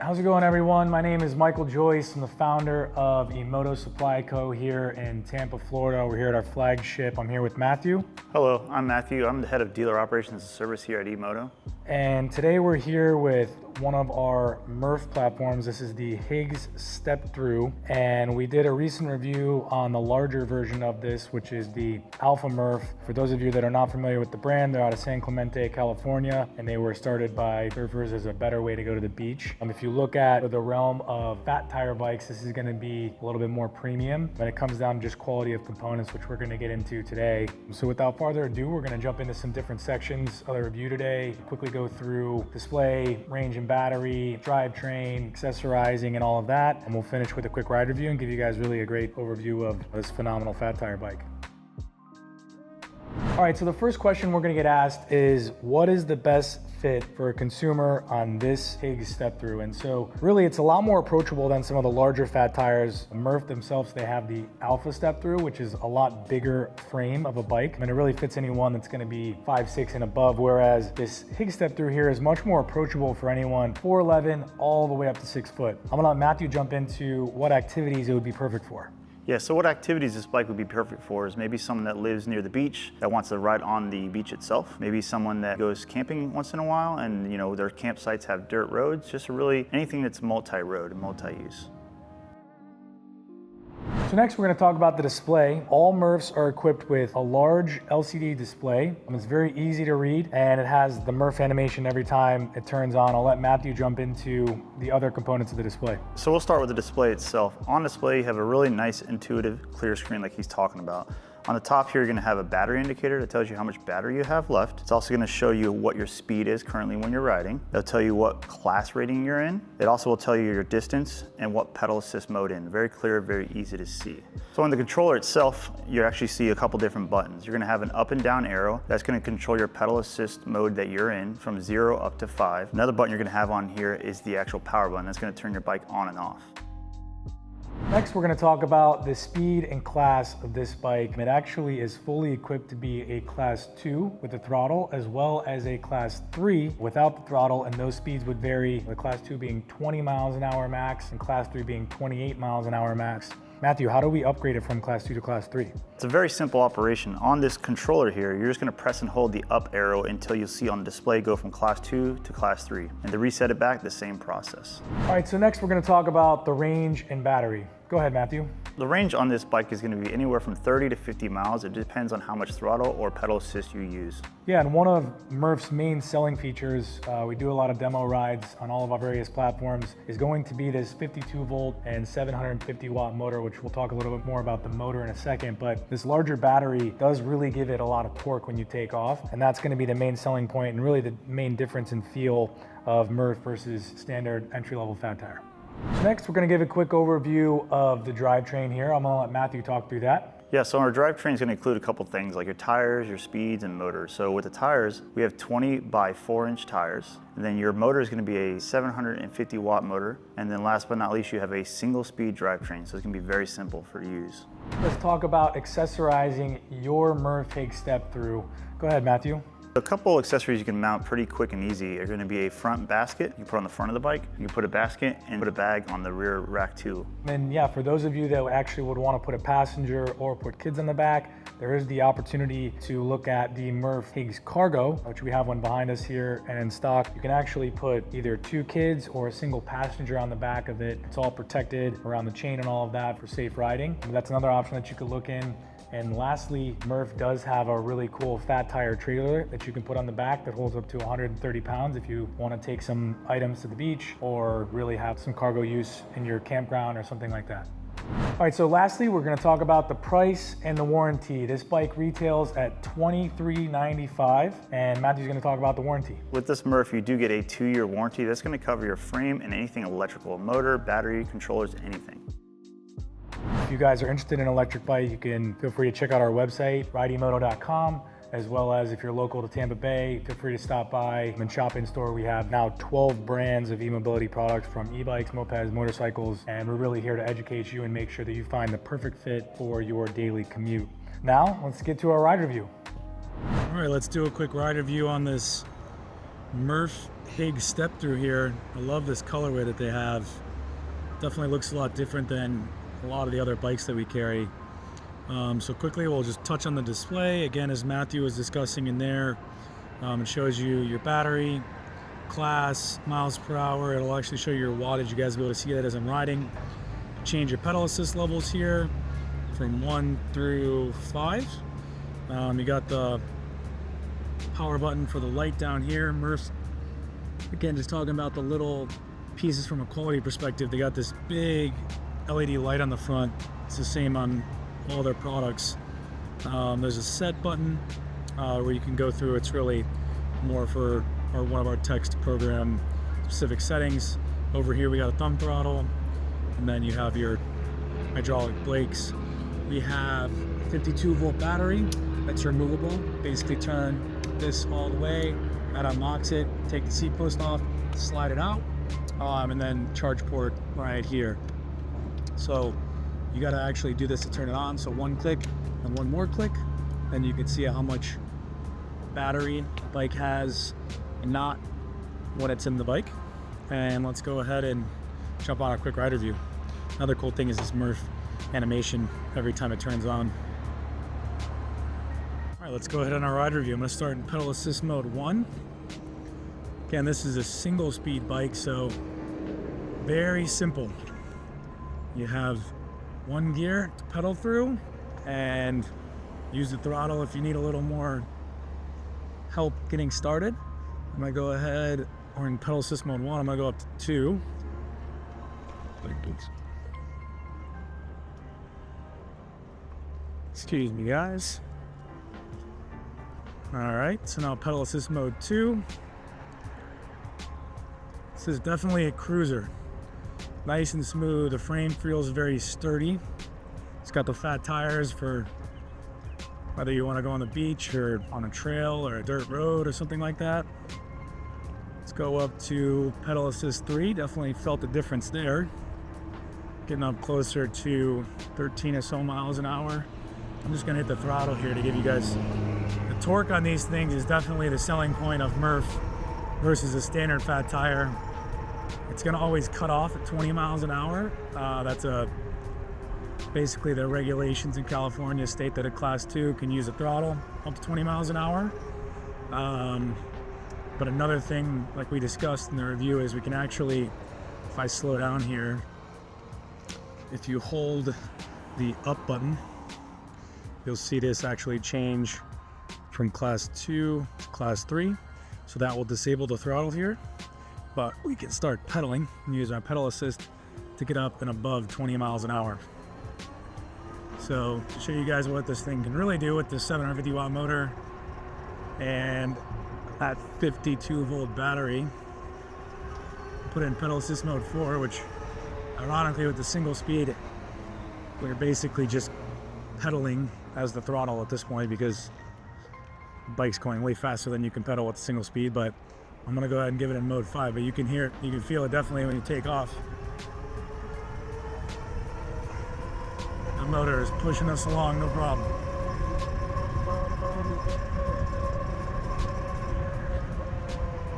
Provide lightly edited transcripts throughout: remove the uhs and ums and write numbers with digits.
How's it going, everyone? My name is Michael Joyce. I'm the founder of EMOTO Supply Co here in Tampa, Florida. We're here at our flagship. I'm here with Matthew. Hello, I'm Matthew. I'm the head of dealer operations and service here at EMOTO. And today we're here with one of our Murf platforms. This is the Higgs Step Thru. And we did a recent review on the larger version of this, which is the Alpha Murf. For those of you that are not familiar with the brand, they're out of San Clemente, California, and they were started by surfers as a better way to go to the beach. If you look at the realm of fat tire bikes, this is gonna be a little bit more premium when it comes down to just quality of components, which we're gonna get into today. So without farther ado, we're gonna jump into some different sections of the review today, quickly go through display, range and battery, drivetrain, accessorizing, and all of that. And we'll finish with a quick ride review and give you guys really a great overview of this phenomenal fat tire bike. All right, so the first question we're gonna get asked is, what is the best fit for a consumer on this Higgs Step Thru? And so really it's a lot more approachable than some of the larger fat tires. Murf themselves, they have the Alpha Step Thru, which is a lot bigger frame of a bike. And it really fits anyone that's gonna be 5'6" and above, whereas this Higgs Step Thru here is much more approachable for anyone 4'11" all the way up to 6 foot. I'm gonna let Matthew jump into what activities it would be perfect for. Yeah, so what activities this bike would be perfect for is maybe someone that lives near the beach that wants to ride on the beach itself. Maybe someone that goes camping once in a while and their campsites have dirt roads, just really anything that's multi-road and multi-use. So next we're going to talk about the display. All Murfs are equipped with a large LCD display. It's very easy to read and it has the Murf animation every time it turns on. I'll let Matthew jump into the other components of the display. So we'll start with the display itself. On display you have a really nice, intuitive, clear screen like he's talking about. On the top here, you're gonna have a battery indicator that tells you how much battery you have left. It's also gonna show you what your speed is currently when you're riding. It'll tell you what class rating you're in. It also will tell you your distance and what pedal assist mode in. Very clear, very easy to see. So on the controller itself, you actually see a couple different buttons. You're gonna have an up and down arrow. That's gonna control your pedal assist mode that you're in from 0 up to 5. Another button you're gonna have on here is the actual power button. That's gonna turn your bike on and off. Next, we're going to talk about the speed and class of this bike. It actually is fully equipped to be a class 2 with the throttle, as well as a class 3 without the throttle, and those speeds would vary, the class 2 being 20 miles an hour max and class 3 being 28 miles an hour max. Matthew, how do we upgrade it from class 2 to class 3? It's a very simple operation. On this controller here, you're just gonna press and hold the up arrow until you see on the display go from class 2 to class 3. And to reset it back, the same process. All right, so next we're gonna talk about the range and battery. Go ahead, Matthew. The range on this bike is gonna be anywhere from 30 to 50 miles. It depends on how much throttle or pedal assist you use. Yeah, and one of Murf's main selling features, we do a lot of demo rides on all of our various platforms, is going to be this 52 volt and 750 watt motor, which we'll talk a little bit more about the motor in a second, but this larger battery does really give it a lot of torque when you take off, and that's gonna be the main selling point and really the main difference in feel of Murf versus standard entry-level fat tire. So next, we're gonna give a quick overview of the drivetrain here. I'm gonna let Matthew talk through that. Yeah, so our drivetrain is gonna include a couple things like your tires, your speeds, and motors. So with the tires, we have 20 by 4-inch tires. And then your motor is gonna be a 750 watt motor. And then last but not least, you have a single speed drivetrain. So it's gonna be very simple for use. Let's talk about accessorizing your Murf Higgs Step Thru. Go ahead, Matthew. A couple accessories you can mount pretty quick and easy are going to be a front basket you can put on the front of the bike. You can put a basket and put a bag on the rear rack too. And yeah, for those of you that actually would want to put a passenger or put kids on the back, there is the opportunity to look at the Murf Higgs Cargo, which we have one behind us here and in stock. You can actually put either 2 kids or a single passenger on the back of it. It's all protected around the chain and all of that for safe riding. And that's another option that you could look in. And lastly, Murf does have a really cool fat tire trailer that you can put on the back that holds up to 130 pounds if you want to take some items to the beach or really have some cargo use in your campground or something like that. All right, so lastly, we're going to talk about the price and the warranty. This bike retails at $23.95, and Matthew's going to talk about the warranty. With this Murf, you do get a 2-year warranty. That's going to cover your frame and anything electrical, motor, battery, controllers, anything. If you guys are interested in an electric bike, you can feel free to check out our website, rideemoto.com, as well as if you're local to Tampa Bay, feel free to stop by and shop in store. We have now 12 brands of e-mobility products from e-bikes, mopeds, motorcycles, and we're really here to educate you and make sure that you find the perfect fit for your daily commute. Now, let's get to our ride review. All right, let's do a quick ride review on this Murf Higgs Step Thru here. I love this colorway that they have. Definitely looks a lot different than a lot of the other bikes that we carry. So quickly we'll just touch on the display. Again, as Matthew was discussing in there, it shows you your battery, class, miles per hour. It'll actually show you your wattage. You guys will be able to see that as I'm riding. Change your pedal assist levels here from 1 through 5. You got the power button for the light down here. Murf, again, just talking about the little pieces from a quality perspective. They got this big LED light on the front. It's the same on all their products. There's a set button where you can go through. It's really more for one of our techs to program specific settings. Over here we got a thumb throttle, and then you have your hydraulic brakes. We have 52 volt battery that's removable. Basically turn this all the way, that unlocks it, take the seat post off, slide it out, and then charge port right here. So you got to actually do this to turn it on. So one click and one more click, and you can see how much battery the bike has, and not when it's in the bike. And let's go ahead and jump on a quick ride review. Another cool thing is this Murf animation every time it turns on. All right, let's go ahead on our ride review. I'm going to start in pedal assist mode 1. Again, this is a single speed bike, so very simple. You have one gear to pedal through and use the throttle if you need a little more help getting started. I'm going to go ahead, or in pedal assist mode 1, I'm going to go up to 2. Excuse me, guys. All right, so now pedal assist mode 2. This is definitely a cruiser. Nice and smooth. The frame feels very sturdy. It's got the fat tires for whether you want to go on the beach or on a trail or a dirt road or something like that. Let's go up to pedal assist 3. Definitely felt the difference there. Getting up closer to 13 or so miles an hour. I'm just gonna hit the throttle here to give you guys the torque on these things. Is definitely the selling point of Murf versus a standard fat tire. It's gonna always cut off at 20 miles an hour. That's basically the regulations in California state that a class 2 can use a throttle up to 20 miles an hour. But another thing, like we discussed in the review, is we can actually, if I slow down here, if you hold the up button, you'll see this actually change from class 2 to class 3. So that will disable the throttle here, but we can start pedaling and use our pedal assist to get up and above 20 miles an hour. So to show you guys what this thing can really do with this 750 watt motor and that 52 volt battery, put in pedal assist mode 4, which ironically with the single speed, we're basically just pedaling as the throttle at this point because the bike's going way faster than you can pedal with single speed. But I'm gonna go ahead and give it in mode 5, but you can hear it, you can feel it definitely when you take off. The motor is pushing us along, no problem.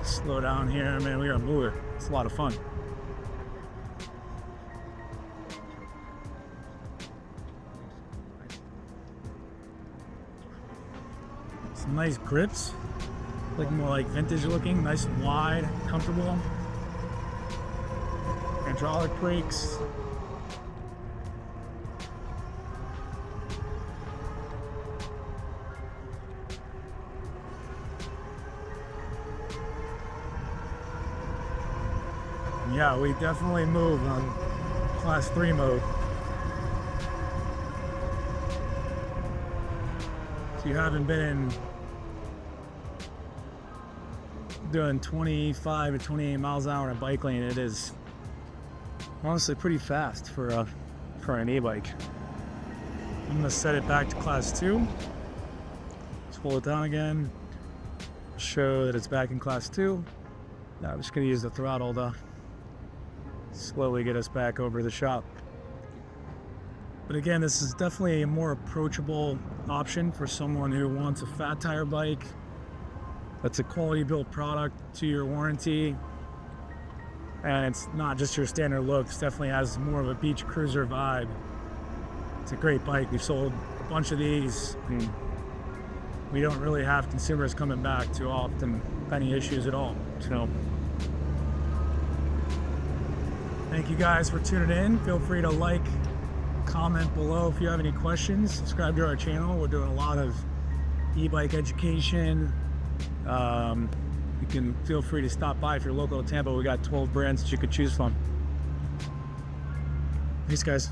Slow down here, man, we are moving. It's a lot of fun. Some nice grips, looking more like vintage looking, nice and wide, comfortable. Hydraulic brakes. Yeah, we definitely move on class 3 mode. If you haven't been doing 25 to 28 miles an hour in a bike lane, it is honestly pretty fast for an e-bike. I'm gonna set it back to class 2. Let's pull it down again. Show that it's back in class 2. Now I'm just gonna use the throttle to slowly get us back over the shop. But again, this is definitely a more approachable option for someone who wants a fat tire bike That's a quality built product, 2-year warranty. And it's not just your standard look. It definitely has more of a beach cruiser vibe. It's a great bike. We've sold a bunch of these. We don't really have consumers coming back too often, any issues at all. So thank you guys for tuning in. Feel free to like, comment below if you have any questions. Subscribe to our channel. We're doing a lot of e-bike education. You can feel free to stop by if you're local to Tampa. We got 12 brands that you could choose from. Thanks, guys.